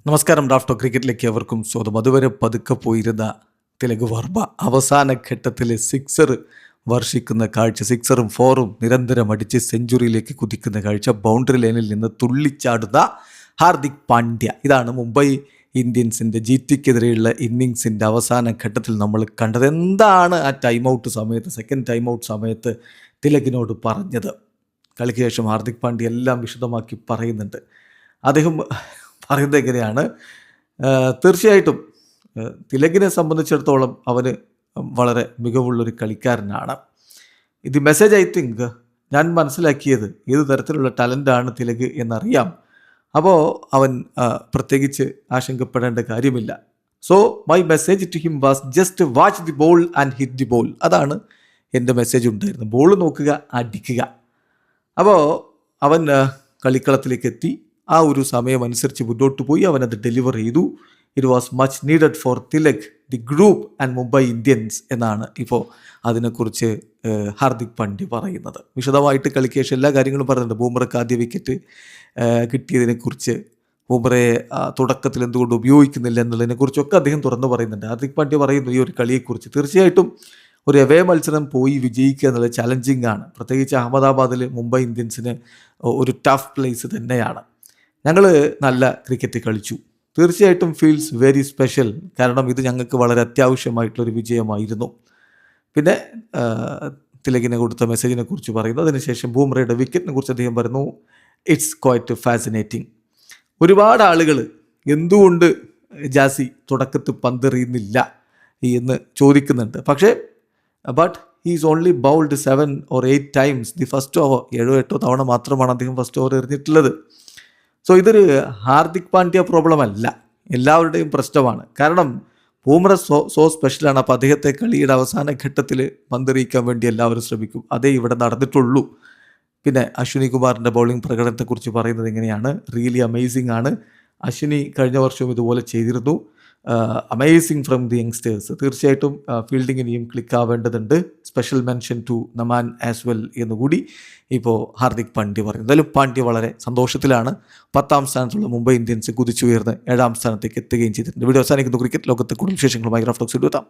നമസ്കാരം. ഡ്രാഫ്റ്റ് ക്രിക്കറ്റിലേക്ക് അവർക്കും സ്വാഗതം. അതുവരെ പതുക്കെ പോയിരുന്ന തിലക് വർമ്മ അവസാന ഘട്ടത്തിൽ സിക്സർ വർഷിക്കുന്ന കാഴ്ച, സിക്സറും ഫോറും നിരന്തരം അടിച്ച് സെഞ്ചുറിയിലേക്ക് കുതിക്കുന്ന കാഴ്ച, ബൗണ്ടറി ലൈനിൽ നിന്ന് തുള്ളിച്ചാടുന്ന ഹാർദിക് പാണ്ഡ്യ. ഇതാണ് മുംബൈ ഇന്ത്യൻസിൻ്റെ GTക്കെതിരെയുള്ള ഇന്നിങ്സിൻ്റെ അവസാന ഘട്ടത്തിൽ നമ്മൾ കണ്ടത്. എന്താണ് ആ ടൈം ഔട്ട് സമയത്ത്, സെക്കൻഡ് ടൈം ഔട്ട് സമയത്ത് തിലകിനോട് പറഞ്ഞത്? കളിക്ക് ശേഷം ഹാർദിക് പാണ്ഡ്യ എല്ലാം വിശദമാക്കി പറയുന്നുണ്ട്. അദ്ദേഹം പറയുന്നത് എങ്ങനെയാണ്? തീർച്ചയായിട്ടും തിലകിനെ സംബന്ധിച്ചിടത്തോളം അവന് വളരെ മികവുള്ളൊരു കളിക്കാരനാണ്. ഇത് മെസ്സേജ് ഐ തിങ്ക് ഞാൻ മനസ്സിലാക്കിയത് ഏത് തരത്തിലുള്ള ടാലൻ്റാണ് തിലക് എന്നറിയാം. അപ്പോൾ അവൻ പ്രത്യേകിച്ച് ആശങ്കപ്പെടേണ്ട കാര്യമില്ല. So my message to him was just watch the ball and hit the ball. അതാണ് എൻ്റെ മെസ്സേജ് ഉണ്ടായിരുന്നു. ബോൾ നോക്കുക, അടിക്കുക. അപ്പോൾ അവൻ കളിക്കളത്തിലേക്ക് എത്തി. ആ ഒരു സമയം അനുസരിച്ച് മുന്നോട്ട് പോയി അവനത് ഡെലിവർ ചെയ്തു. It was much needed for Tilak, the group and Mumbai Indians എന്നാണ് ഇപ്പോൾ അതിനെക്കുറിച്ച് ഹാർദിക് പാണ്ഡ്യ പറയുന്നത്. വിശദമായിട്ട് കളിക്ക് ശേഷം എല്ലാ കാര്യങ്ങളും പറയുന്നുണ്ട്. ബൂമറയ്ക്ക് ആദ്യ വിക്കറ്റ് കിട്ടിയതിനെക്കുറിച്ച്, ബൂമറയെ തുടക്കത്തിൽ എന്തുകൊണ്ട് ഉപയോഗിക്കുന്നില്ല എന്നുള്ളതിനെക്കുറിച്ചൊക്കെ അദ്ദേഹം തുറന്നു പറയുന്നുണ്ട്. ഹാർദിക് പാണ്ഡ്യ പറയുന്നു ഈ ഒരു കളിയെക്കുറിച്ച്. തീർച്ചയായിട്ടും ഒരു എവേ മത്സരം പോയി വിജയിക്കുക എന്നുള്ളത് ചലഞ്ചിങ് ആണ്. പ്രത്യേകിച്ച് അഹമ്മദാബാദിൽ മുംബൈ ഇന്ത്യൻസിന് ഒരു ടഫ് പ്ലേസ് തന്നെയാണ്. ഞങ്ങൾ നല്ല ക്രിക്കറ്റ് കളിച്ചു. തീർച്ചയായിട്ടും ഫീൽസ് വെരി സ്പെഷ്യൽ. കാരണം ഇത് ഞങ്ങൾക്ക് വളരെ അത്യാവശ്യമായിട്ടുള്ളൊരു വിജയമായിരുന്നു. പിന്നെ തിലകിനെ കൊടുത്ത മെസ്സേജിനെ കുറിച്ച് പറയുന്നു. അതിനുശേഷം ബൂമറയുടെ വിക്കറ്റിനെ കുറിച്ച് അദ്ദേഹം പറയുന്നു, ഇറ്റ്സ് ക്വൈറ്റ് ഫാസിനേറ്റിംഗ്. ഒരുപാട് ആളുകൾ എന്തുകൊണ്ട് ജാസി തുടക്കത്തിൽ പന്തെറിയുന്നില്ല എന്ന് ചോദിക്കുന്നുണ്ട്. പക്ഷേ but he's only bowled 7 or 8 times the first over. 7-8 തവണ മാത്രമാണ് അദ്ദേഹം ഫസ്റ്റ് ഓവർ എറിഞ്ഞിട്ടുള്ളത്. സോ ഇതൊരു ഹാർദിക് പാണ്ഡ്യ പ്രോബ്ലം അല്ല, എല്ലാവരുടെയും പ്രശ്നമാണ്. കാരണം ബൂമറ സോ സ്പെഷ്യലാണ്. അപ്പോൾ അദ്ദേഹത്തെ കളിയുടെ അവസാന ഘട്ടത്തിൽ പന്തെറിയിക്കാൻ വേണ്ടി എല്ലാവരും ശ്രമിക്കും. അതേ ഇവിടെ നടന്നിട്ടുള്ളൂ. പിന്നെ അശ്വിനി കുമാറിൻ്റെ ബൗളിംഗ് പ്രകടനത്തെക്കുറിച്ച് പറയുന്നത് എങ്ങനെയാണ്? റിയലി അമേസിംഗ് ആണ്. അശ്വിനി കഴിഞ്ഞ വർഷവും ഇതുപോലെ ചെയ്തിരുന്നു. Amazing from the youngsters. തീർച്ചയായിട്ടും ഫീൽഡിംഗ് ഇനിയും ക്ലിക്ക് ആവേണ്ടതുണ്ട്. Special mention to Naman as well എന്നുകൂടി ഇപ്പോൾ ഹാർദിക് പാണ്ഡ്യ പറയുന്നു. എന്തായാലും പാണ്ഡ്യ വളരെ സന്തോഷത്തിലാണ്. 10ാം സ്ഥാനത്തുള്ള മുംബൈ ഇന്ത്യൻസ് കുതിച്ചുയർന്ന് 7ാം സ്ഥാനത്തേക്ക് എത്തുകയും ചെയ്തിട്ടുണ്ട്. വീഡിയോ അവസാനിക്കുന്നു. ക്രിക്കറ്റ് ലോകത്തെ കൂടുതൽ വിശേഷങ്ങളുമായി ഡ്രാഫ്റ്റ് ടോക്സിൽ എത്താം.